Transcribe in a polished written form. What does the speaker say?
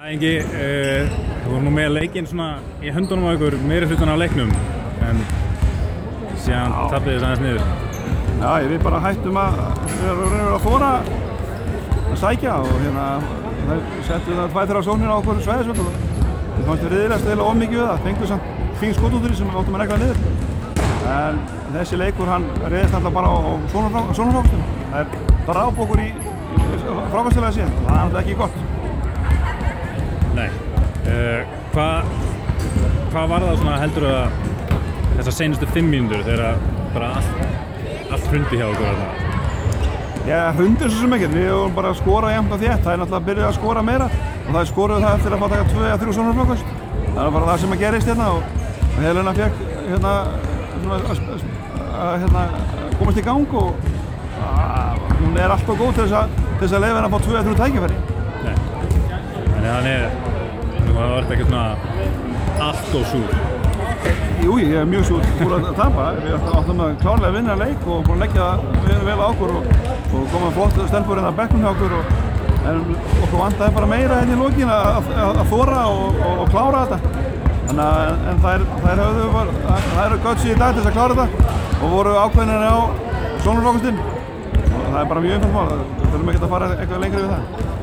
Engi, þú voru nú með leikinn svona í höndunum á ykkur meiri hlutan á leiknum en síðan tappið þess aðeins niður. Já, við bara hættum að þora að sækja og hérna settum það 2-3 sóknir á okkur svæðisvöld og það fannst við riðilega stila of mikið við það, fengum samt fín skot út úr því sem við áttum að negla niður. En þessi leikur hann riðist alltaf bara á svona frákastum. Það bara áp okkur í frákastilega síðan, það er alltaf ekki gott. Nei. Hvað var það svona heldurðu að þessar seinustu 5 mínútur þegar bara allt hrundi hjá okkur þarna? Já, hrundi svo sem ekkert. Við vorum bara að skora jafnt og þétt. Það er náttúrulega að byrja að skora meira og það skoruðu það eftir að fá að taka 2 eða 3 svona frákast. Það var bara það sem að gerist hérna og Helena fékk komast í gang og hún er alltaf góð til þess að leyfa henni að fá 2 eða 3 tækifæri. Nei. Þannig það var ekkert svona allt og súr. Jú, ég er mjög súr úr að tapa. Við áttum að klárlega vinna leik og búin að leggja það vel á okkur og koma flott stelpur hérna að bekknum hjá okkur en okkur vantaði bara meira hérna í lokin að þora og klára þetta. En þær eru guts í dag til þess að klára þetta og voru ákveðinir á svona frákastinn. Það er bara mjög einfalt mál, við þurfum ekki að fara eitthvað lengri við það.